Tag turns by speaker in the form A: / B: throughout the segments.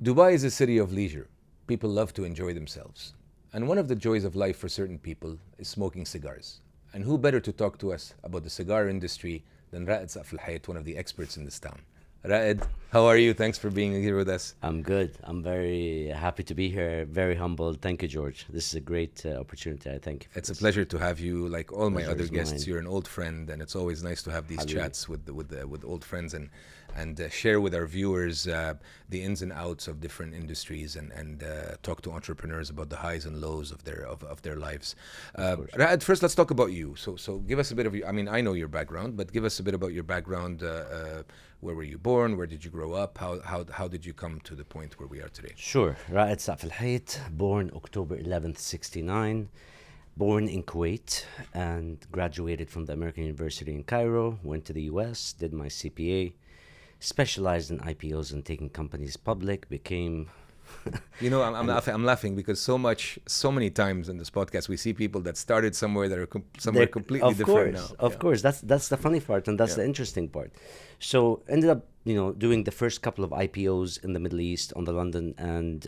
A: Dubai is a city of leisure. People love to enjoy themselves. And one of the joys of life for certain people is smoking cigars. And who better to talk to us about the cigar industry than Ra'ed Saqfelhait, one of the experts in this town. Ra'ed, how are you? Thanks for being here with us.
B: I'm good. I'm very happy to be here. Very humbled. Thank you, George. This is a great opportunity. I thank you.
A: It's a pleasure to have you. Like all my
B: Pleasure
A: other
B: is
A: guests,
B: mine.
A: you're an old friend, and it's always nice to have these
B: Habibi.
A: chats with old friends and share with our viewers the ins and outs of different industries and talk to entrepreneurs about the highs and lows of their lives. Ra'ed, first let's talk about you. So give us a bit of your. I mean, I know your background, but give us a bit about your background. Where were you born? Where did you grow up? How did you come to the point where we are today?
B: Sure. Ra'ed Saqfelhait, born October 11th, 69. Born in Kuwait and graduated from the American University in Cairo. Went to the US, did my CPA. Specialized in IPOs and taking companies public. Became
A: You know, I'm laughing because so many times in this podcast we see people that started somewhere that are somewhere completely different now.
B: Of course, that's the funny part, and that's the interesting part. So ended up, doing the first couple of IPOs in the Middle East on the London and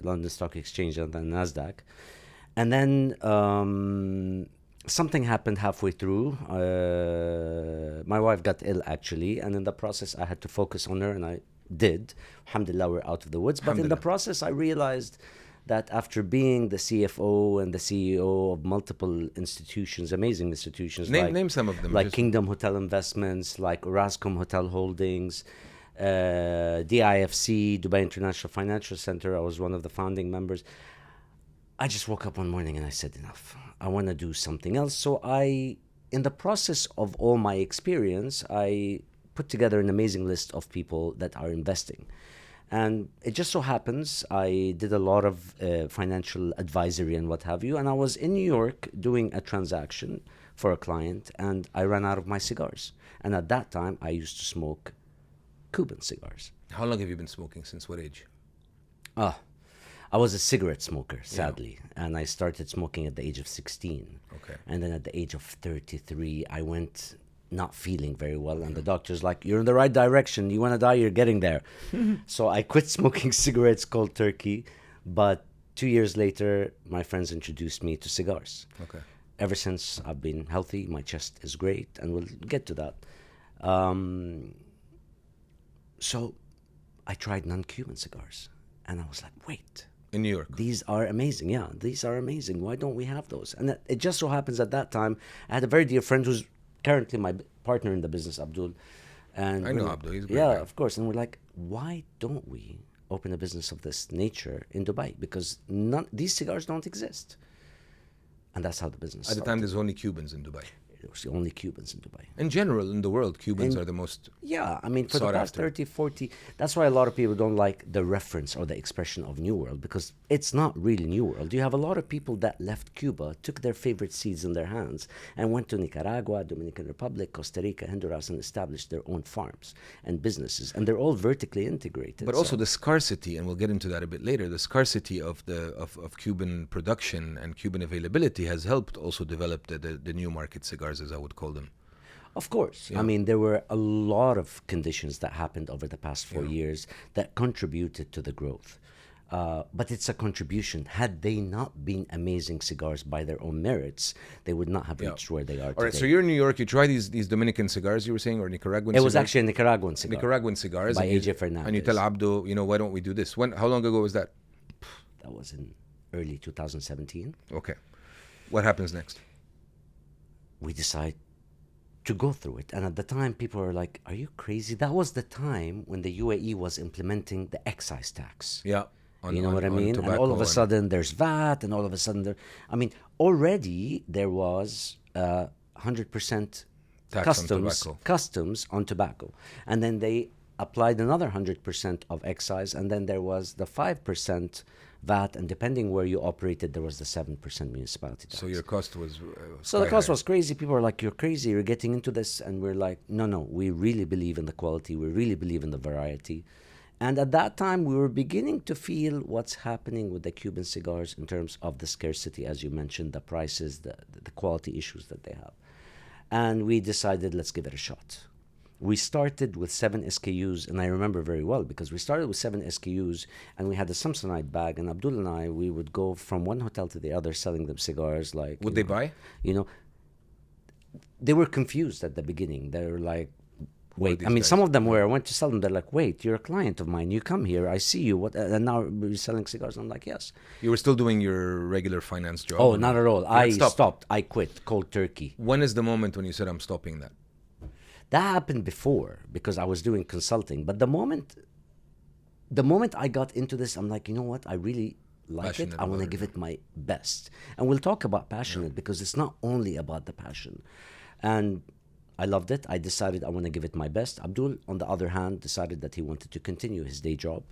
B: London Stock Exchange and the Nasdaq, and then something happened halfway through. My wife got ill actually, and in the process, I had to focus on her, and I did. Alhamdulillah, we're out of the woods. But in the process, I realized that after being the CFO and the CEO of multiple institutions, amazing institutions,
A: name some of them,
B: like Kingdom Hotel Investments, like Orascom Hotel Holdings, DIFC, Dubai International Financial Center. I was one of the founding members. I just woke up one morning and I said, enough. I want to do something else. So in the process of all my experience, I put together an amazing list of people that are investing. And it just so happens I did a lot of financial advisory and what have you. And I was in New York doing a transaction for a client, and I ran out of my cigars. And at that time, I used to smoke Cuban cigars.
A: How long have you been smoking? Since what age?
B: I was a cigarette smoker, sadly, and I started smoking at the age of 16.
A: Okay.
B: And then at the age of 33, I went not feeling very well, and the doctor's like, you're in the right direction. You want to die, you're getting there. So I quit smoking cigarettes cold turkey, but 2 years later, my friends introduced me to cigars.
A: Okay.
B: Ever since, I've been healthy. My chest is great, and we'll get to that. So I tried non-Cuban cigars, and I was like, wait.
A: In New York.
B: These are amazing. Yeah, these are amazing. Why don't we have those? And it just so happens at that time, I had a very dear friend who's currently my partner in the business, Abdul. And
A: I know Abdul. He's a great
B: yeah,
A: guy.
B: of course. And we're like, why don't we open a business of this nature in Dubai? Because these cigars don't exist. And that's how the business
A: At the
B: started.
A: time, there's only Cubans in Dubai.
B: There was only Cubans in Dubai.
A: In general, in the world, Cubans are the most.
B: Yeah, I mean, for the
A: sought
B: past
A: after.
B: 30, 40, that's why a lot of people don't like the reference or the expression of New World, because it's not really New World. You have a lot of people that left Cuba, took their favorite seeds in their hands, and went to Nicaragua, Dominican Republic, Costa Rica, Honduras, and established their own farms and businesses. And they're all vertically integrated.
A: But also the scarcity, and we'll get into that a bit later, the scarcity of Cuban production and Cuban availability has helped also develop the new market cigars, as I would call them.
B: Of course. I mean, there were a lot of conditions that happened over the past 4 years that contributed to the growth. But it's a contribution. Had they not been amazing cigars by their own merits, they would not have reached where they are today.
A: All right, so you're in New York, you try these Dominican cigars, you were saying, or Nicaraguan
B: It
A: cigars?
B: was actually a Nicaraguan cigar.
A: Nicaraguan cigars.
B: By
A: and
B: AJ Fernandez.
A: And you tell Abdo, why don't we do this? How long ago was that?
B: That was in early 2017.
A: Okay. What happens next?
B: We decide to go through it. And at the time, people were like, are you crazy? That was the time when the UAE was implementing the excise tax.
A: Yeah.
B: You know what I mean? And all of a sudden, there's VAT, and all of a sudden, already there was 100% customs on tobacco. And then they applied another 100% of excise, and then there was the 5% VAT, and depending where you operated, there was the 7% municipality tax.
A: So your cost was
B: So the cost was crazy. People were like, you're crazy, you're getting into this. And we're like, no, we really believe in the quality. We really believe in the variety. And at that time, we were beginning to feel what's happening with the Cuban cigars in terms of the scarcity, as you mentioned, the prices, the quality issues that they have. And we decided, let's give it a shot. We started with 7 SKUs, and I remember very well because we started with 7 SKUs, and we had a Samsonite bag, and Abdul and I, we would go from one hotel to the other selling them cigars. Like,
A: Would they buy?
B: You know, they were confused at the beginning. They were like, wait, I mean,
A: guys?
B: some of them were, I went to sell them, they're like, wait, you're a client of mine, you come here, I see you, what, and now we're selling cigars. I'm like, yes.
A: You were still doing your regular finance job?
B: Oh, not at all. I
A: stopped.
B: stopped. I quit cold turkey.
A: When is the moment when you said, I'm stopping that?
B: That happened before because I was doing consulting. But the moment I got into this, I'm like, you know what? I really like
A: Passionate
B: it. I want to
A: about it,
B: give it my best. And we'll talk about passionate because it's not only about the passion. And I loved it. I decided I want to give it my best. Abdul, on the other hand, decided that he wanted to continue his day job.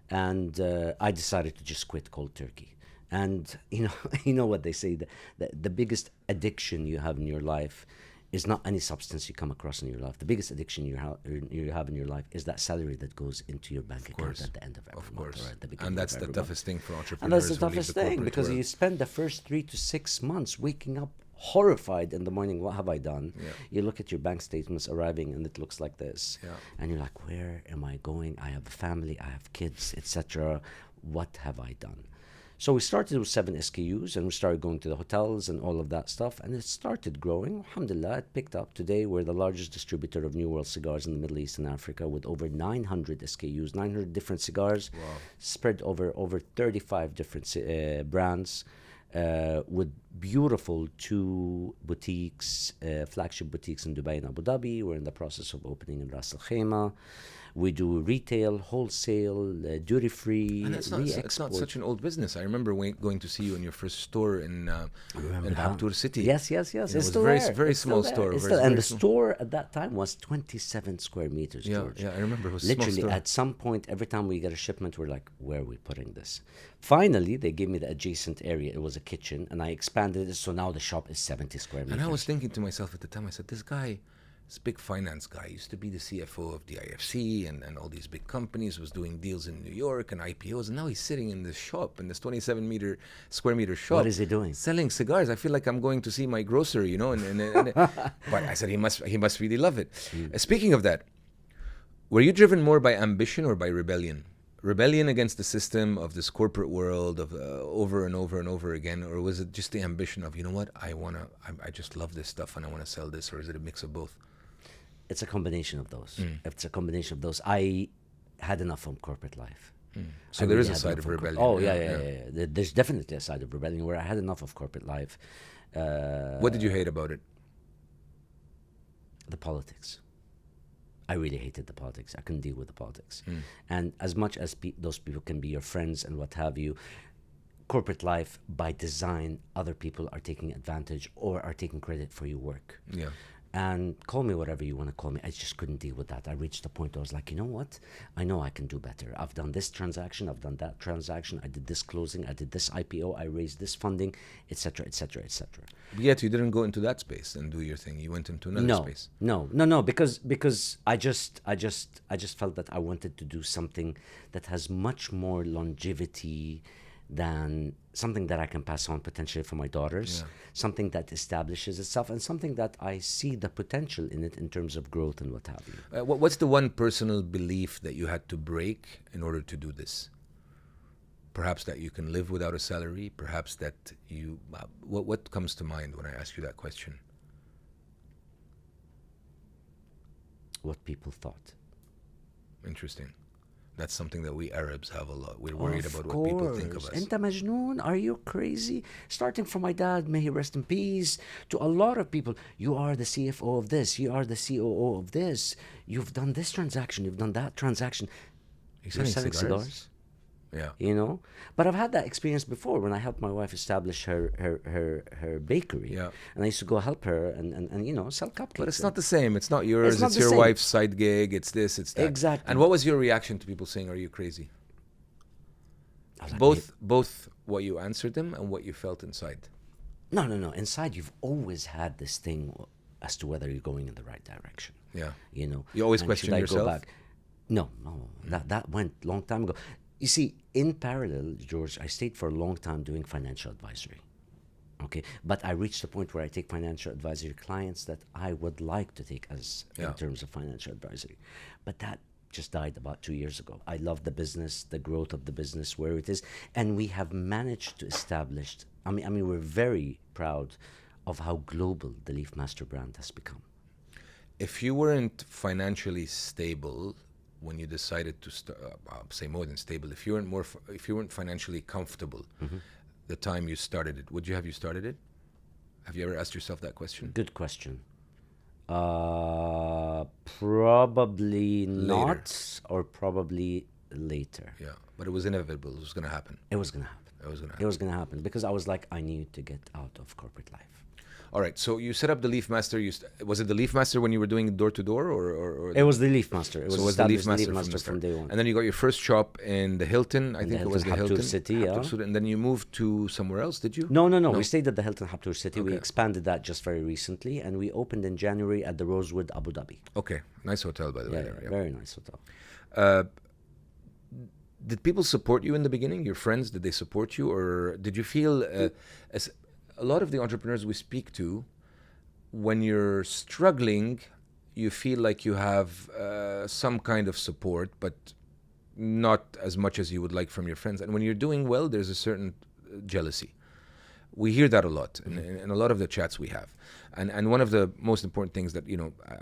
B: And I decided to just quit cold turkey. And, you know what they say, the biggest addiction you have in your life is not any substance you come across in your life. The biggest addiction you have in your life is that salary that goes into your bank account at the end of every month or at the beginning.
A: And that's
B: of
A: the
B: every
A: toughest
B: month.
A: thing for entrepreneurs.
B: And that's the
A: who leave
B: toughest
A: the
B: thing
A: corporate
B: because
A: world.
B: you spend the first 3 to 6 months waking up horrified in the morning. What have I done?
A: Yeah.
B: You look at your bank statements arriving and it looks like this.
A: Yeah.
B: And you're like, where am I going? I have a family, I have kids, etc. What have I done? So we started with 7 SKUs and we started going to the hotels and all of that stuff, and it started growing. Alhamdulillah, it picked up. Today we're the largest distributor of New World cigars in the Middle East and Africa with over 900 SKUs, 900 different cigars, spread over 35 different brands, with beautiful 2 boutiques, flagship boutiques in Dubai and Abu Dhabi. We're in the process of opening in Ra'ed Saqfelhait. We do retail, wholesale, duty-free,
A: And it's not such an old business. I remember going to see you in your first store in Habtoor City.
B: Yes.
A: It
B: It's
A: was
B: still
A: very,
B: there.
A: very
B: It's
A: small
B: still
A: store.
B: there. It's
A: very,
B: still, and
A: very
B: the
A: small.
B: store at that time was 27 square meters, George.
A: Yeah, I remember. It was a small
B: Literally,
A: store.
B: at some point, every time we get a shipment, we're like, where are we putting this? Finally, they gave me the adjacent area. It was a kitchen, and I expanded it, so now the shop is 70 square meters.
A: And I was thinking to myself at the time, I said, this guy, this big finance guy, used to be the CFO of the IFC and all these big companies, was doing deals in New York and IPOs, and now he's sitting in this shop, in this 27 square meter shop.
B: What is he doing?
A: Selling cigars. I feel like I'm going to see my grocery, but I said, he must really love it. Speaking of that, were you driven more by ambition or by rebellion? Rebellion against the system of this corporate world of over and over and over again, or was it just the ambition of, you know what, I just love this stuff and I want to sell this, or is it a mix of both?
B: It's a combination of those. It's a combination of those. I had enough from corporate life.
A: So there is a side of rebellion.
B: Oh, yeah. There's definitely a side of rebellion where I had enough of corporate life.
A: What did you hate about it?
B: The politics. I really hated the politics. I couldn't deal with the politics. And as much as those people can be your friends and what have you, corporate life, by design, other people are taking advantage or are taking credit for your work.
A: Yeah.
B: And call me whatever you want to call me. I just couldn't deal with that. I reached a point where I was like, you know what? I know I can do better. I've done this transaction. I've done that transaction. I did this closing. I did this IPO. I raised this funding, etc., etc., etc.
A: Yet you didn't go into that space and do your thing. You went into another space.
B: No. Because I just felt that I wanted to do something that has much more longevity than something that I can pass on potentially for my daughters, something that establishes itself, and something that I see the potential in it in terms of growth and what have you.
A: What's the one personal belief that you had to break in order to do this? Perhaps that you can live without a salary, perhaps that you... what comes to mind when I ask you that question?
B: What people thought.
A: Interesting. That's something that we Arabs have a lot. We're worried about what people think of us.
B: Enta majnoon? Are you crazy? Starting from my dad, may he rest in peace, to a lot of people. You are the CFO of this. You are the COO of this. You've done this transaction. You've done that transaction.
A: You're selling cigars? Yeah.
B: You know? But I've had that experience before when I helped my wife establish her bakery.
A: Yeah.
B: And I used to go help her and sell cupcakes.
A: But it's not the same. It's not yours.
B: It's not
A: It's
B: the
A: your
B: same.
A: wife's side gig. It's this, it's that.
B: Exactly.
A: And what was your reaction to people saying, are you crazy?
B: I was like,
A: Both what you answered them and what you felt inside.
B: No. Inside, you've always had this thing as to whether you're going in the right direction.
A: Yeah.
B: You know.
A: You always
B: And
A: question
B: should I
A: yourself?
B: Go back? No. That went a long time ago. You see, in parallel, George, I stayed for a long time doing financial advisory. Okay, but I reached the point where I take financial advisory clients that I would like to take as in terms of financial advisory, but that just died about 2 years ago. I love the business, the growth of the business, where it is, and we have managed to establish. I mean, we're very proud of how global the Leaf Master brand has become.
A: If you weren't financially stable when you decided to start, say more than stable, if you weren't financially comfortable the time you started it, would you have started it? Have you ever asked yourself that question?
B: Good question. Probably not, or probably later.
A: Yeah, but it was inevitable. It was going to happen.
B: It was going to happen. It was going to happen because I was like, I need to get out of corporate life.
A: All right, so you set up the Leaf Master. Was it the Leaf Master when you were doing door to door, or
B: it was the Leaf Master? It was,
A: so it was the Leaf
B: Master
A: Master
B: from day one.
A: And then you got your first shop in the Hilton. I think it was the Hilton
B: City, yeah.
A: And then you moved to somewhere else. Did you?
B: No. We stayed at the Hilton Haptur City.
A: Okay.
B: We expanded that just very recently, and we opened in January at the Rosewood, Abu Dhabi.
A: Okay, nice hotel by the way.
B: Yeah, very nice hotel.
A: Did people support you in the beginning? Your friends, did they support you, or did you feel, as a lot of the entrepreneurs we speak to, when you're struggling, you feel like you have some kind of support, but not as much as you would like from your friends. And when you're doing well, there's a certain jealousy. We hear that a lot in a lot of the chats we have. And one of the most important things that,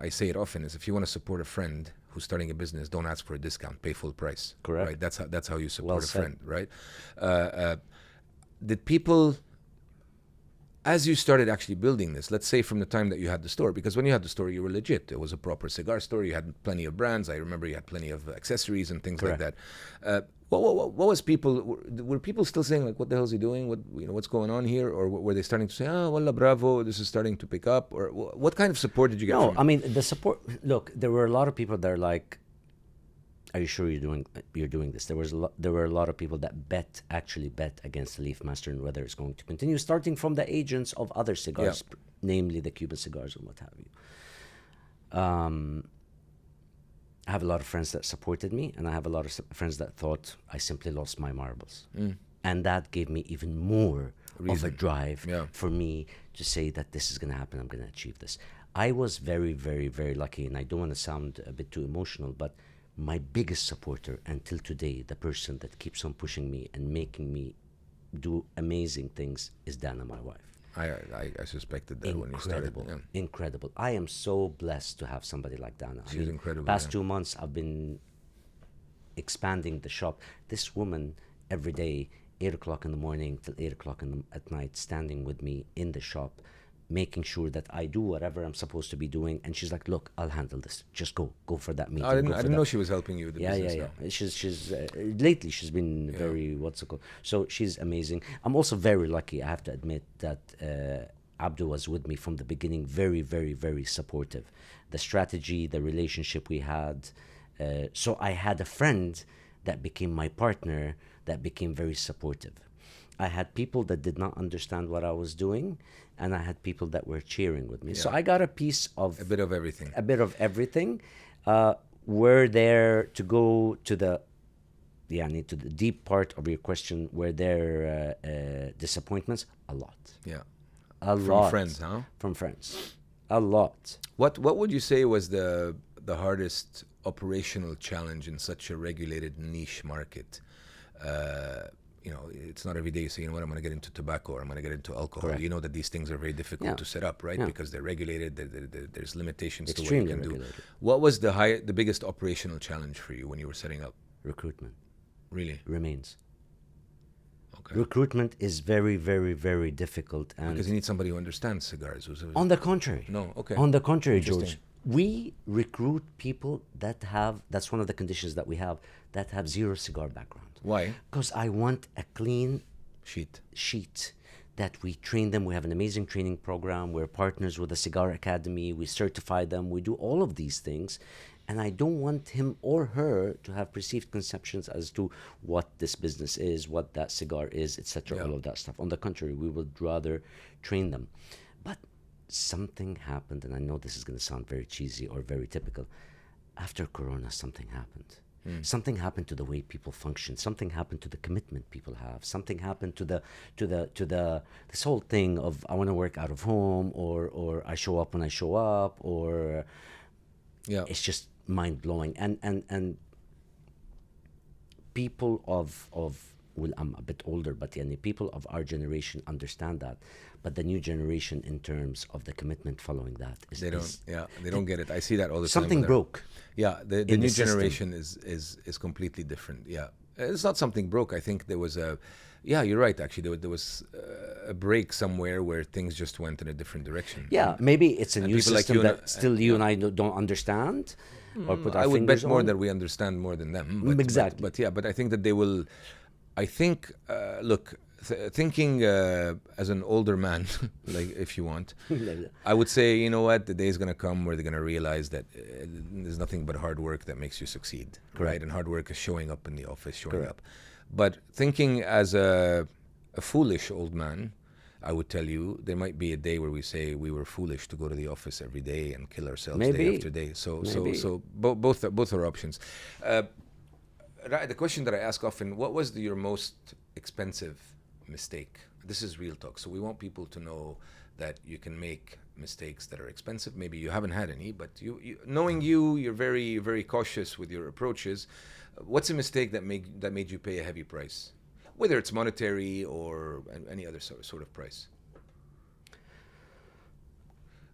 A: I say it often is, if you want to support a friend who's starting a business, don't ask for a discount, pay full price.
B: Correct.
A: Right? That's how you support
B: Well
A: a
B: said.
A: friend, right? Did people, as you started actually building this, let's say from the time that you had the store, because when you had the store, you were legit. It was a proper cigar store. You had plenty of brands. I remember you had plenty of accessories and things
B: Correct.
A: like that. What was people? Were people still saying like, "What the hell is he doing? What's going on here?" Or were they starting to say, "Oh, wallah, bravo, this is starting to pick up"? Or what kind of support did you get?
B: No,
A: from
B: I mean the support. Look, there were a lot of people that are like, "Are you sure you're doing this?" There were a lot of people that actually bet against the Leaf Master and whether it's going to continue, starting from the agents of other cigars, namely the Cuban cigars and what have you. I have a lot of friends that supported me, and I have a lot of friends that thought I simply lost my marbles. And that gave me even more of a drive for me to say that this is going to happen, I'm going to achieve this. I was very, very, very lucky, and I don't want to sound a bit too emotional, but my biggest supporter until today, the person that keeps on pushing me and making me do amazing things, is Dana, my wife.
A: I suspected that when you started.
B: Incredible. I am so blessed to have somebody like Dana.
A: She's incredible.
B: Past 2 months, I've been expanding the shop. This woman, every day, 8 o'clock in the morning till 8 o'clock at night, standing with me in the shop, making sure that I do whatever I'm supposed to be doing. And she's like, "Look, I'll handle this. Just go for that meeting."
A: I didn't know she was helping you with the business.
B: Yeah. She's lately she's been very so she's amazing. I'm also very lucky. I have to admit that Abdu was with me from the beginning, very, very, very supportive. The strategy, the relationship we had. So I had a friend that became my partner that became very supportive. I had people that did not understand what I was doing, and I had people that were cheering with me. So I got a piece of...
A: A bit of everything.
B: A bit of everything. Were there, to go to the deep part of your question, were there disappointments? A lot.
A: Yeah.
B: A lot.
A: From friends, huh?
B: From friends. A lot.
A: What would you say was the hardest operational challenge in such a regulated niche market? It's not every day you say, what, I'm going to get into tobacco or I'm going to get into alcohol.
B: Correct.
A: You know that these things are very difficult to set up, right?
B: Yeah.
A: Because they're regulated. There's limitations
B: Extremely
A: to what you can
B: regulated.
A: do. What was the biggest operational challenge for you when you were setting up?
B: Recruitment.
A: Really?
B: Remains.
A: Okay.
B: Recruitment is very, very, very difficult. And
A: because you need somebody who understands cigars.
B: On the contrary.
A: No, okay.
B: On the contrary, George. We recruit people that have, that's one of the conditions that we have, that have zero cigar background.
A: Why?
B: Because I want a clean
A: sheet
B: that we train them. We have an amazing training program. We're partners with the Cigar Academy. We certify them. We do all of these things. And I don't want him or her to have perceived conceptions as to what this business is, what that cigar is, etc., all of that stuff. On the contrary, we would rather train them. But something happened, and I know this is going to sound very cheesy or very typical. After Corona, something happened. Something happened to the way people function. Something happened to the commitment people have. Something happened to the this whole thing of I want to work out of home, or I show up when I show up, or
A: Yeah.
B: it's just mind blowing. And people of well, I'm a bit older, but yani, people of our generation understand that, but the new generation, in terms of the commitment following that,
A: They don't get it. I see that all the time.
B: something
A: with our-
B: broke.
A: Yeah, the
B: in
A: new
B: the system.
A: generation is completely different. Yeah, it's not something broke. I think there was a, yeah, you're right. Actually, there was a break somewhere where things just went in a different direction.
B: Yeah, maybe it's a
A: and
B: new
A: people like
B: system
A: you and
B: that still you and I don't understand, or put our
A: I would
B: fingers
A: bet more
B: on.
A: that we understand more than them.
B: Exactly.
A: But yeah, but I think that they will. I think, look, thinking as an older man, like if you want, I would say, you know what, the day is going to come where they're going to realize that there's nothing but hard work that makes you succeed, right? And hard work is showing up in the office, showing up. But thinking as a foolish old man, I would tell you, there might be a day where we say we were foolish to go to the office every day and kill ourselves day
B: Maybe.
A: after day. So both are options. The question that I ask often, what was your most expensive mistake? This is real talk. So we want people to know that you can make mistakes that are expensive. Maybe you haven't had any, but knowing you're very, very cautious with your approaches. What's a mistake that made you pay a heavy price? Whether it's monetary or any other sort of price.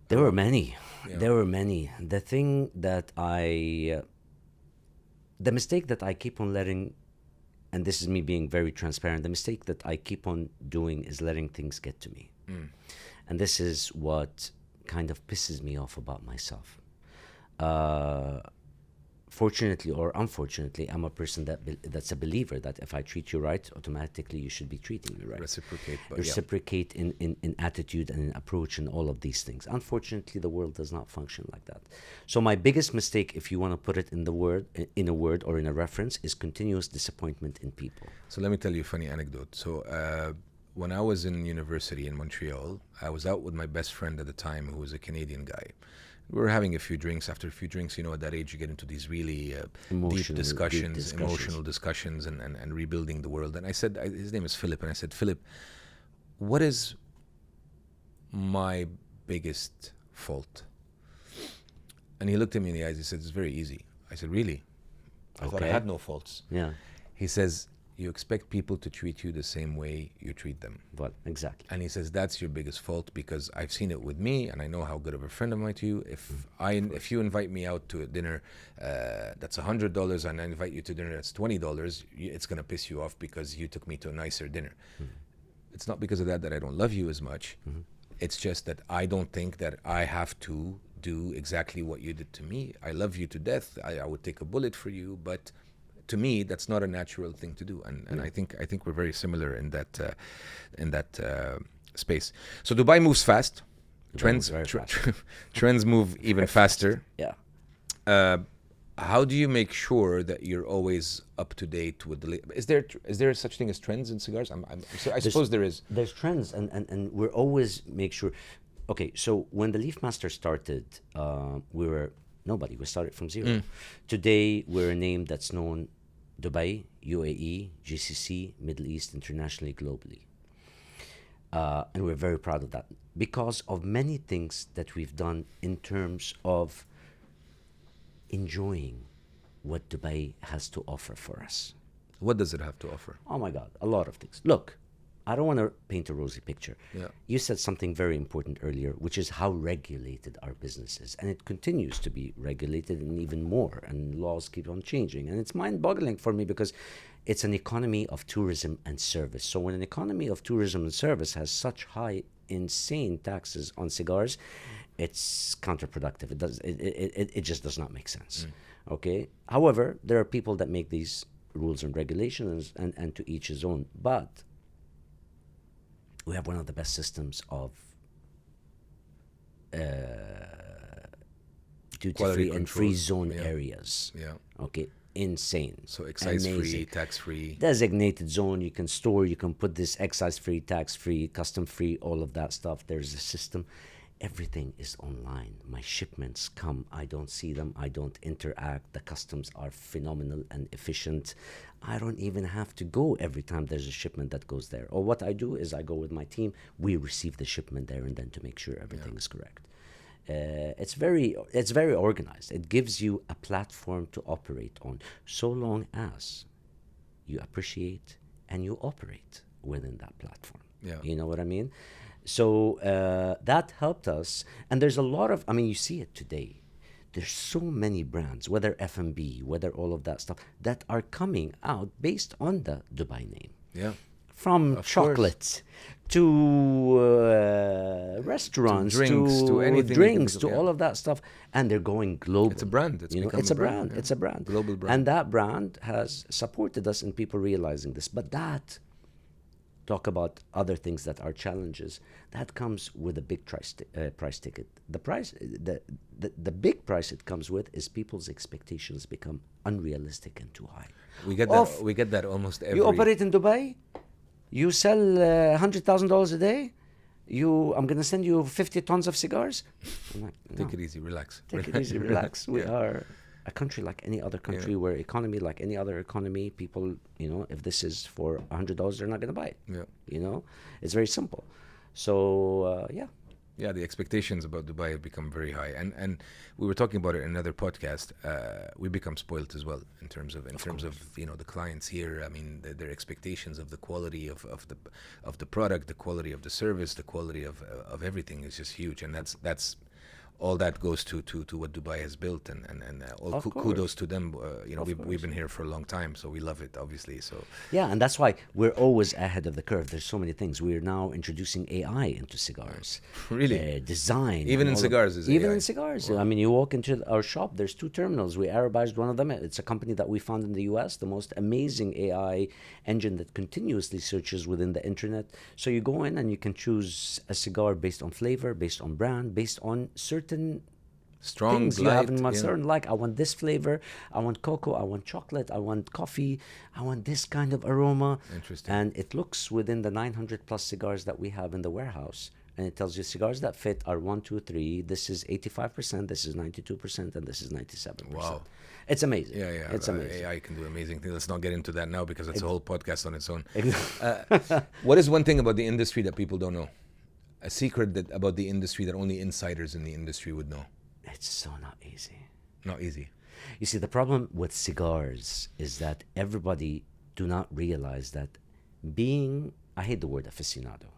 B: There were many.
A: Yeah.
B: There were many. The mistake that I keep on letting, and this is me being very transparent, the mistake that I keep on doing is letting things get to me. And this is what kind of pisses me off about myself. Fortunately or unfortunately, I'm a person that's a believer that if I treat you right, automatically you should be treating me right. Reciprocate in attitude and in approach and all of these things. Unfortunately, the world does not function like that. So my biggest mistake, if you want to put it in a word or in a reference, is continuous disappointment in people.
A: So let me tell you a funny anecdote. So when I was in university in Montreal, I was out with my best friend at the time, who was a Canadian guy. We were having a few drinks. After a few drinks, you know, at that age, you get into these really deep discussions, emotional discussions, and rebuilding the world. And I said, his name is Philip, and I said, Philip, what is my biggest fault? And he looked at me in the eyes. He said, it's very easy. I said, really? I thought I had no faults.
B: Yeah.
A: He says, you expect people to treat you the same way you treat them.
B: Well, exactly.
A: And he says, that's your biggest fault, because I've seen it with me, and I know how good of a friend am I to you. If you invite me out to a dinner that's $100 and I invite you to dinner that's $20, it's going to piss you off because you took me to a nicer dinner. It's not because of that I don't love you as much. It's just that I don't think that I have to do exactly what you did to me. I love you to death. I would take a bullet for you, but to me, that's not a natural thing to do, and I think we're very similar in that space. So Dubai moves fast. Trends move even faster.
B: Yeah.
A: How do you make sure that you're always up to date with the? Is there such thing as trends in cigars? I suppose there is.
B: There's trends, and we're always make sure. Okay, so when the Leaf Master started, we were nobody. We started from zero. Today, we're a name that's known Dubai, UAE, GCC, Middle East, internationally, globally. And we're very proud of that because of many things that we've done in terms of enjoying what Dubai has to offer for us.
A: What does it have to offer?
B: Oh my God, a lot of things. Look, I don't want to paint a rosy picture.
A: Yeah.
B: You said something very important earlier, which is how regulated our business is. And it continues to be regulated and even more. And laws keep on changing. And it's mind-boggling for me because it's an economy of tourism and service. So when an economy of tourism and service has such high, insane taxes on cigars, it's counterproductive. It just does not make sense. Okay? However, there are people that make these rules and regulations, and to each his own. But we have one of the best systems of duty-free and free zone areas.
A: Yeah.
B: Okay, insane.
A: So excise-free, tax-free.
B: Designated zone, you can store, you can put this excise-free, tax-free, custom-free, all of that stuff. There's a system. everything is online. My shipments come, I don't see them, I don't interact. The customs are phenomenal and efficient. I don't even have to go every time there's a shipment that goes there. Or what I do is I go with my team, we receive the shipment there and then to make sure everything is correct. It's very organized. It gives you a platform to operate on, so long as you appreciate and you operate within that platform.
A: Yeah.
B: You know what I mean? So that helped us. And there's a lot of, I mean, you see it today. There's so many brands, whether F&B, whether all of that stuff, that are coming out based on the Dubai name.
A: Yeah.
B: From
A: Of
B: chocolates to restaurants,
A: to anything,
B: drinks, to all of that stuff, and they're going global.
A: It's a brand. It's become
B: it's a brand.
A: Yeah.
B: It's a brand.
A: Global brand.
B: And that brand has supported us in people realizing this. But that, talk about other things that are challenges, that comes with a big price ticket. The big price it comes with is people's expectations become unrealistic and too high.
A: We get that almost every.
B: You operate in Dubai. You sell $100,000 a day. I'm going to send you 50 tons of cigars. I'm like, no.
A: Take it easy, relax.
B: Take it easy, relax. We are a country like any other country, where economy like any other economy. People, if this is for $100, they're not going to buy it.
A: Yeah.
B: It's very simple. So
A: Yeah, the expectations about Dubai have become very high, and we were talking about it in another podcast. We become spoiled as well in terms of the clients here. I mean, their expectations of the quality of the product, the quality of the service, the quality of everything is just huge, and that's all that goes to what Dubai has built, and all kudos to them. We've been here for a long time, so we love it, obviously. So
B: yeah, and that's why we're always ahead of the curve. There's so many things. We're now introducing AI into cigars.
A: Really,
B: design.
A: Even in cigars,
B: even
A: AI.
B: in cigars.
A: Wow.
B: I mean, you walk into our shop. There's 2 terminals. We Arabized one of them. It's a company that we found in the U.S. The most amazing AI engine that continuously searches within the internet. So you go in and you can choose a cigar based on flavor, based on brand, based on certain
A: strong
B: things you
A: light,
B: have in my certain, like I want this flavor, I want cocoa, I want chocolate, I want coffee, I want this kind of aroma.
A: Interesting.
B: And it looks within the 900 plus cigars that we have in the warehouse, and it tells you cigars that fit are 1, 2, 3. This is 85%, this is 92%, and this is 97%.
A: Wow.
B: It's amazing.
A: Yeah,
B: It's amazing.
A: AI can do amazing things. Let's not get into that now because it's a whole podcast on its own.
B: Exactly.
A: What is one thing about the industry that people don't know? A secret about the industry that only insiders in the industry would know?
B: It's so not easy.
A: Not easy.
B: You see, the problem with cigars is that everybody do not realize that I hate the word aficionado.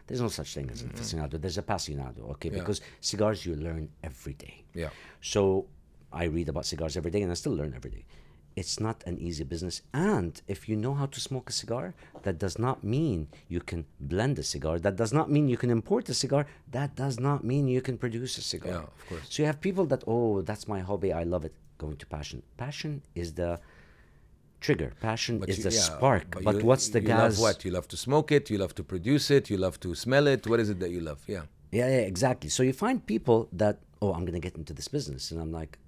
B: There's no such thing as an aficionado. There's a apasionado, okay?
A: Yeah.
B: Because cigars you learn every day.
A: Yeah.
B: So I read about cigars every day and I still learn every day. It's not an easy business. And if you know how to smoke a cigar, that does not mean you can blend a cigar. That does not mean you can import a cigar. That does not mean you can produce a cigar.
A: Yeah, of course.
B: So you have people that, that's my hobby, I love it. Going to passion. Passion is the trigger. Passion is the spark. But what's the gas?
A: You love what? You love to smoke it, you love to produce it, you love to smell it. What is it that you love? Yeah.
B: Yeah, exactly. So you find people that, I'm going to get into this business. And I'm like,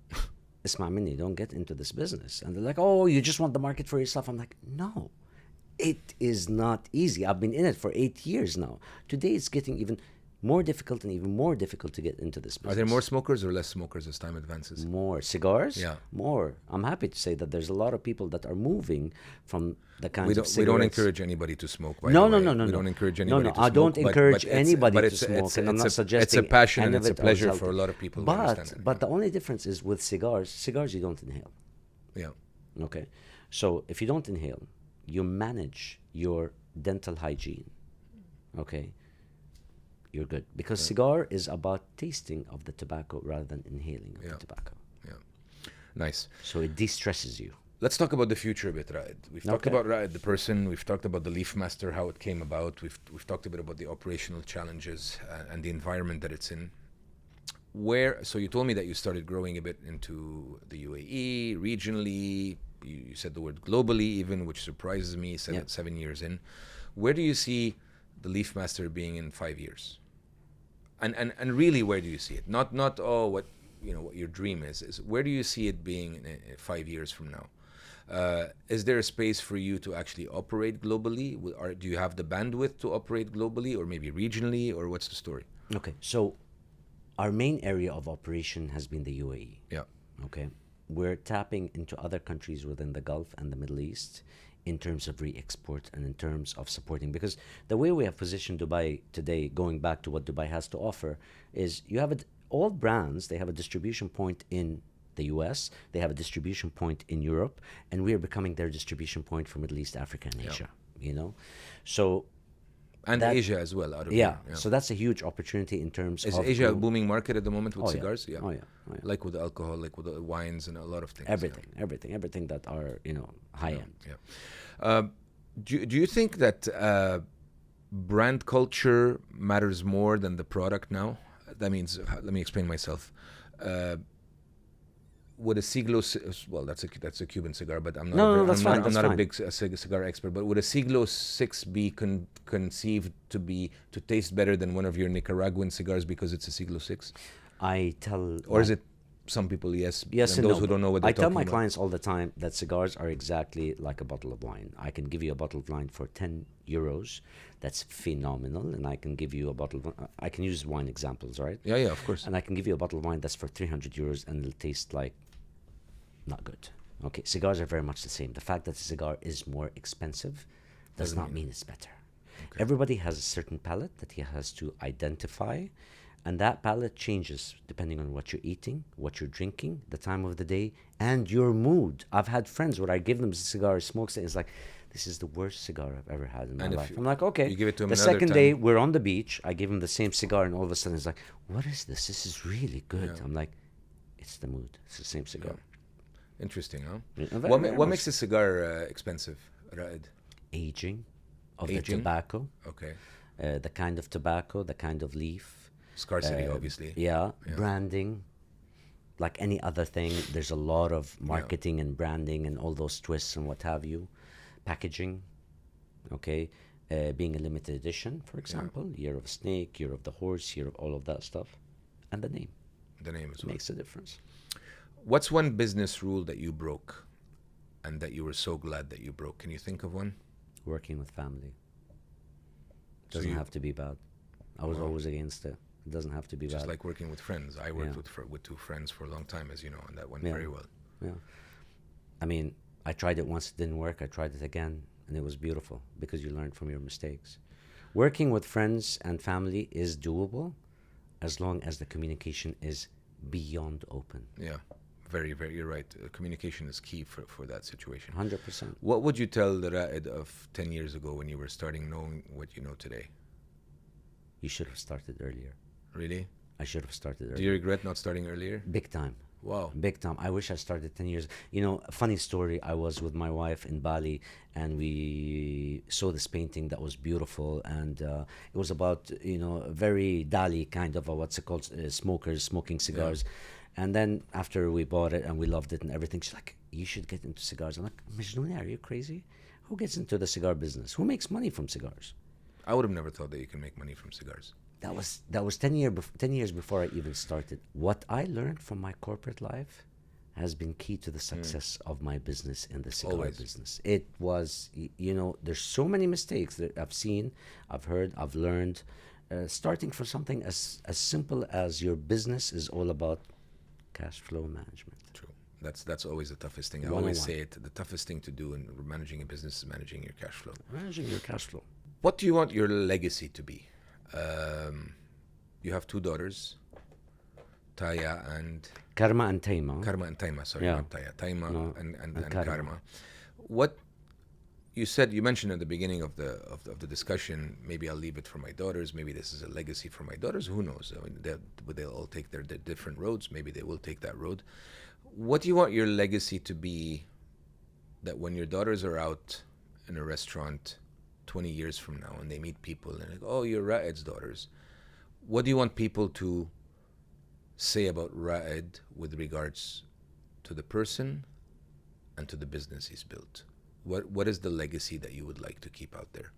B: Isma minni, don't get into this business. And they're like, you just want the market for yourself. I'm like, no, it is not easy. I've been in it for 8 years now. Today it's getting even more difficult and even more difficult to get into this business.
A: Are there more smokers or less smokers as time advances?
B: More. Cigars?
A: Yeah.
B: More. I'm happy to say that there's a lot of people that are moving from the kinds of cigarettes.
A: We don't encourage anybody to smoke, by
B: no,
A: the way.
B: No.
A: We don't encourage anybody to smoke.
B: I don't encourage anybody to
A: it's-
B: smoke, and I'm not
A: it's
B: suggesting
A: a passion and
B: any
A: it's
B: of
A: a
B: it
A: pleasure
B: is
A: for a
B: healthy.
A: lot of people to understand it.
B: But the only difference is with cigars you don't inhale.
A: Yeah.
B: Okay. So if you don't inhale, you manage your dental hygiene. Okay. You're good. Because cigar is about tasting of the tobacco rather than inhaling of the tobacco.
A: Yeah. Nice.
B: So it de-stresses you.
A: Let's talk about the future a bit, Ra'ed. We've talked about Ra'ed, the person. We've talked about the Leaf Master, how it came about. We've talked a bit about the operational challenges and the environment that it's in. So you told me that you started growing a bit into the UAE, regionally. You said the word globally even, which surprises me, 7 years in. Where do you see the Leaf Master being in 5 years? And really, where do you see it? Not what your dream is where do you see it being in 5 years from now? Is there a space for you to actually operate globally? Or do you have the bandwidth to operate globally, or maybe regionally, or what's the story?
B: Okay, so our main area of operation has been the UAE.
A: Yeah.
B: Okay. We're tapping into other countries within the Gulf and the Middle East in terms of re-export and in terms of supporting, because the way we have positioned Dubai today, going back to what Dubai has to offer, is you have all brands, they have a distribution point in the US, they have a distribution point in Europe, and we are becoming their distribution point for Middle East, Africa, and Asia, you know? So
A: And Asia as well, out of
B: yeah,
A: here.
B: so that's a huge opportunity in terms
A: Is
B: of
A: Asia a booming market at the moment with
B: Oh, yeah.
A: cigars? Yeah.
B: Oh yeah, oh, yeah.
A: Like with alcohol, like with the wines and a lot of things.
B: everything that are, you know, high end.
A: Yeah. Do you think that brand culture matters more than the product now? That means, let me explain myself. Would a siglo, well, that's a Cuban cigar, but I'm not. I'm not a big cigar expert. But would a siglo 6 be conceived to taste better than one of your Nicaraguan cigars because it's a siglo 6? Or is it some people yes and those who don't know what they're
B: I
A: talking
B: tell my
A: about?
B: clients all the time that cigars are exactly like a bottle of wine. I can give you a bottle of wine for 10 euros. That's phenomenal. And I can give you a bottle of, I can use wine examples, right?
A: Yeah, of course.
B: And I can give you a bottle of wine that's for 300 euros and it'll taste like not good. Okay, cigars are very much the same. The fact that a cigar is more expensive does not mean it's better. Okay. Everybody has a certain palate that he has to identify, and that palate changes depending on what you're eating, what you're drinking, the time of the day, and your mood. I've had friends where I give them a cigar, smokes it, and it's like, this is the worst cigar I've ever had in my life. I'm like, okay.
A: You give it to him
B: the
A: another
B: second
A: time.
B: day, we're on the beach. I give him the same cigar, and all of a sudden, it's like, what is this? This is really good.
A: Yeah.
B: I'm like, it's the mood. It's the same cigar.
A: Yeah. Interesting, huh?
B: Yeah,
A: What makes a cigar expensive, Ra'ed?
B: Aging of the
A: Aging?
B: tobacco,
A: Okay.
B: the kind of tobacco, the kind of leaf.
A: Scarcity, obviously.
B: Yeah, branding. Like any other thing, there's a lot of marketing and branding and all those twists and what have you. Packaging, okay. Being a limited edition, for example. Year of a snake, year of the horse, year of all of that stuff. And the name.
A: The name as well.
B: Makes a difference.
A: What's one business rule that you broke and that you were so glad that you broke? Can you think of one?
B: Working with family.
A: So
B: Doesn't have to be bad. I was always against it. It doesn't have to be
A: Just
B: bad.
A: like working with friends. I worked with two friends for a long time, as you know, and that went very well.
B: Yeah. I mean, I tried it once, it didn't work. I tried it again, and it was beautiful because you learn from your mistakes. Working with friends and family is doable as long as the communication is beyond open.
A: Yeah. Very, very, you're right. Communication is key for that situation.
B: 100%.
A: What would you tell the Ra'ed of 10 years ago when you were starting knowing what you know today?
B: You should have started earlier.
A: Really?
B: I should have started earlier.
A: Do you regret not starting earlier?
B: Big time.
A: Wow.
B: Big time. I wish I started 10 years. You know, a funny story. I was with my wife in Bali and we saw this painting that was beautiful. And it was about, you know, a very Dali kind of, what's it called, smokers, smoking cigars. Yeah. And then after we bought it and we loved it and everything, she's like, you should get into cigars. I'm like, Majnouni, are you crazy? Who gets into the cigar business? Who makes money from cigars?
A: I would have never thought that you can make money from cigars.
B: That was 10 years before I even started. What I learned from my corporate life has been key to the success of my business in the cigar business. It was, you know, there's so many mistakes that I've seen, I've heard, I've learned. Starting from something as simple as your business is all about cash flow management.
A: True. That's always the toughest thing. I always say it. The toughest thing to do in managing a business is managing your cash flow.
B: Managing your cash flow.
A: What do you want your legacy to be? You have two daughters, Taya and...
B: Karma and Taima.
A: Karma and Taima, sorry, not Taya. Taima and Karma. What you mentioned at the beginning of the discussion, maybe I'll leave it for my daughters, maybe this is a legacy for my daughters, who knows? I mean, they'll all take their different roads, maybe they will take that road. What do you want your legacy to be, that when your daughters are out in a restaurant 20 years from now and they meet people and they're like, oh, you're Ra'ed's daughters, what do you want people to say about Ra'ed with regards to the person and to the business he's built? What is the legacy that you would like to keep out there?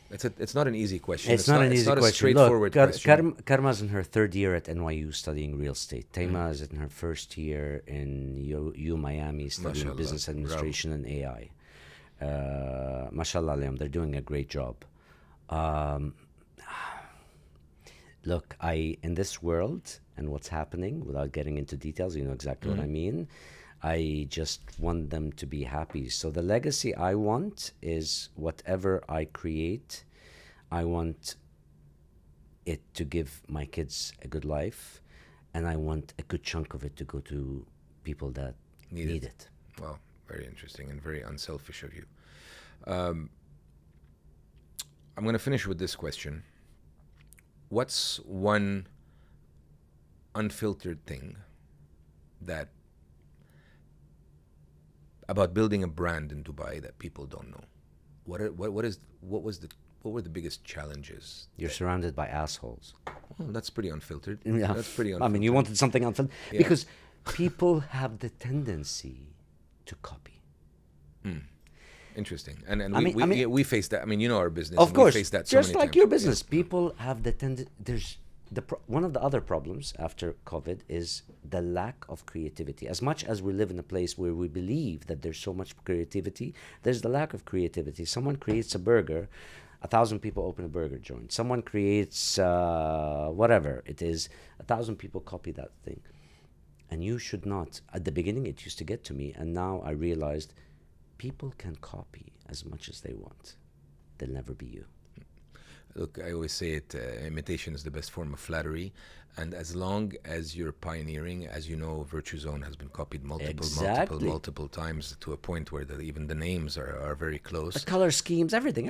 A: It's not an easy question.
B: It's not an easy question.
A: A straightforward question.
B: Karma's in her third year at NYU studying real estate. Taima is in her first year in U Miami studying business administration and AI. Mashallah alayhim, they're doing a great job. Look, in this world and what's happening, without getting into details, you know exactly what I mean. I just want them to be happy. So the legacy I want is whatever I create, I want it to give my kids a good life, and I want a good chunk of it to go to people that need it.
A: Wow, very interesting and very unselfish of you. I'm going to finish with this question. What's one unfiltered thing that about building a brand in Dubai that people don't know? What were the biggest challenges?
B: You're surrounded by assholes.
A: Well, that's pretty unfiltered.
B: Yeah.
A: That's pretty unfiltered.
B: I mean, you wanted something unfiltered
A: Yeah.
B: because people have the tendency to copy.
A: Interesting. And
B: I mean-
A: we face that. I mean, you know our business.
B: Of
A: and
B: course,
A: we face that so
B: just
A: many
B: like
A: times.
B: your business, people have the tendency. There's one of the other problems after COVID is the lack of creativity. As much as we live in a place where we believe that there's so much creativity, there's the lack of creativity. Someone creates a burger, 1,000 people open a burger joint. Someone creates whatever it is, 1,000 people copy that thing. And you should not. At the beginning, it used to get to me, and now I realized people can copy as much as they want. They'll never be you.
A: Look, I always say it, imitation is the best form of flattery. And as long as you're pioneering, as you know, Virtue Zone has been copied multiple times to a point where even the names are very close.
B: The color schemes, everything.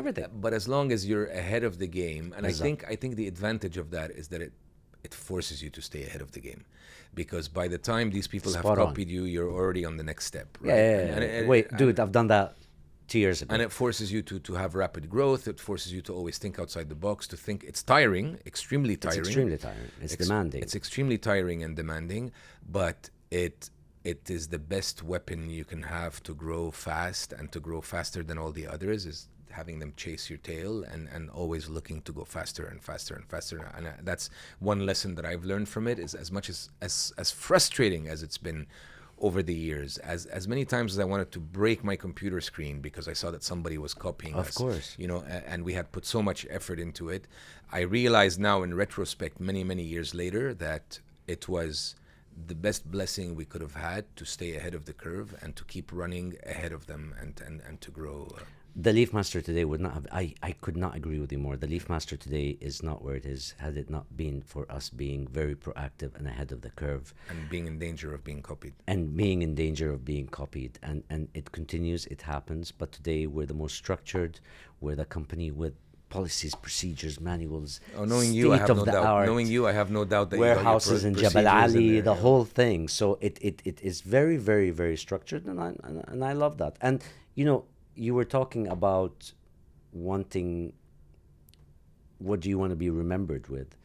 A: But as long as you're ahead of the game, and
B: Exactly.
A: I think the advantage of that is that it forces you to stay ahead of the game. Because by the time these people have
B: Spot on.
A: copied you, you're already on the next step. Right?
B: Yeah. Wait, dude, I've done that 2 years ago.
A: And it forces you to have rapid growth. It forces you to always think outside the box, to think. It's tiring, extremely tiring.
B: It's extremely tiring. It's demanding.
A: It's extremely tiring and demanding, but it is the best weapon you can have to grow fast and to grow faster than all the others, is having them chase your tail and always looking to go faster and faster and faster. And that's one lesson that I've learned from it, is as much as frustrating as it's been over the years, as many times as I wanted to break my computer screen because I saw that somebody was copying us.
B: Of course.
A: You know, and we had put so much effort into it. I realize now in retrospect, many years later, that it was the best blessing we could have had to stay ahead of the curve and to keep running ahead of them and to grow.
B: The Leaf Master today would not have. I could not agree with you more. The Leaf Master today is not where it is had it not been for us being very proactive and ahead of the curve.
A: And being in danger of being copied.
B: And being in danger of being copied. And it continues, it happens. But today we're the most structured. We're the company with policies, procedures, manuals.
A: Oh, knowing you, I have no doubt.
B: Art,
A: Knowing you, I have no doubt that
B: warehouses
A: you
B: in
A: got your
B: Jabal Ali,
A: there,
B: the
A: yeah.
B: whole thing. So it is very, very, very structured, and I love that. And you know, you were talking about wanting, what do you want to be remembered with?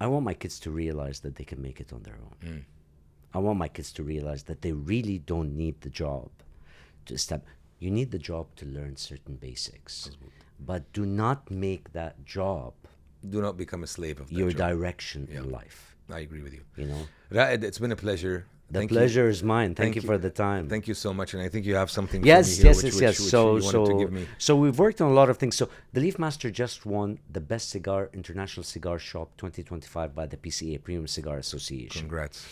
B: I want my kids to realize that they can make it on their own. I want my kids to realize that they really don't need the job to step. You need the job to learn certain basics, but do not make that job
A: Do not become a slave of that
B: your
A: job.
B: direction in life.
A: I agree with you.
B: You know,
A: Ra'ed, it's been a pleasure.
B: the pleasure is mine. Thank you for the time.
A: Thank you so much, and I think you have something.
B: Yes,
A: for me here,
B: yes.
A: which you wanted to give me.
B: So we've worked on a lot of things. So the Leaf Master just won the Best Cigar International Cigar Shop 2025 by the PCA, Premium Cigar Association.
A: Congrats.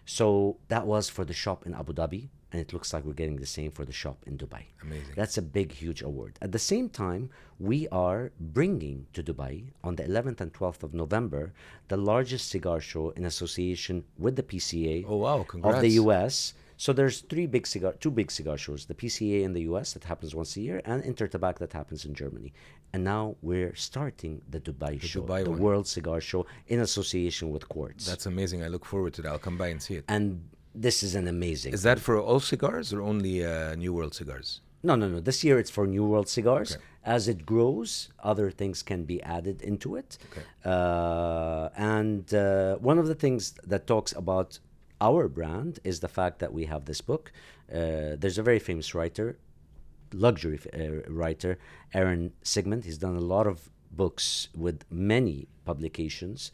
B: So that was for the shop in Abu Dhabi, and it looks like we're getting the same for the shop in Dubai.
A: Amazing.
B: That's a big, huge award. At the same time, we are bringing to Dubai on the 11th and 12th of November the largest cigar show in association with the PCA
A: Oh wow! Congrats.
B: of the US. So there's two big cigar shows, the PCA in the US that happens once a year, and Intertabac that happens in Germany. And now we're starting the Dubai show,
A: Dubai
B: the
A: one.
B: World Cigar Show, in association with Quartz.
A: That's amazing. I look forward to that. I'll come by and see it.
B: And this is an amazing.
A: Is that for all cigars or only New World cigars?
B: No. This year it's for New World Cigars.
A: Okay.
B: As it grows, other things can be added into it.
A: Okay.
B: And one of the things that talks about our brand is the fact that we have this book. There's a very famous writer, luxury writer, Aaron Sigmund. He's done a lot of books with many publications,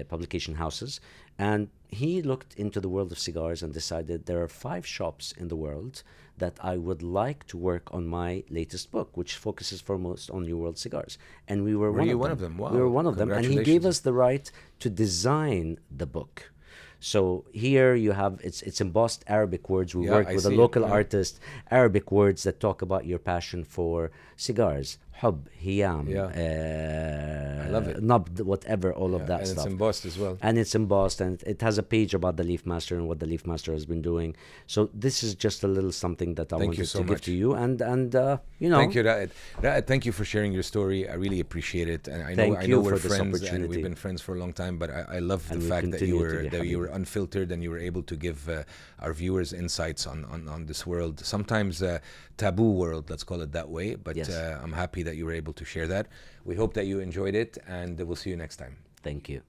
B: publication houses, and he looked into the world of cigars and decided there are 5 shops in the world that I would like to work on my latest book, which focuses foremost on New World cigars. And we were one of them.
A: Wow.
B: We were one of them, and he gave us the right to design the book. So here you have, it's embossed Arabic words. We worked with a local artist, Arabic words that talk about your passion for cigars. Hub, hiyam,
A: I love it.
B: nabd, whatever, all of that
A: and
B: stuff.
A: it's embossed as well.
B: And it's embossed, and it has a page about the Leaf Master and what the Leaf Master has been doing. So this is just a little something that I wanted to give to you. And you know.
A: Thank you, Ra'ed. Ra'ed, thank you for sharing your story. I really appreciate it. And I know we're friends, and we've been friends for a long time. But I love the fact that you were unfiltered and you were able to give our viewers insights on this world. Sometimes taboo world, let's call it that way. But
B: Yes.
A: I'm happy that you were able to share that. We hope that you enjoyed it, and we'll see you next time.
B: Thank you.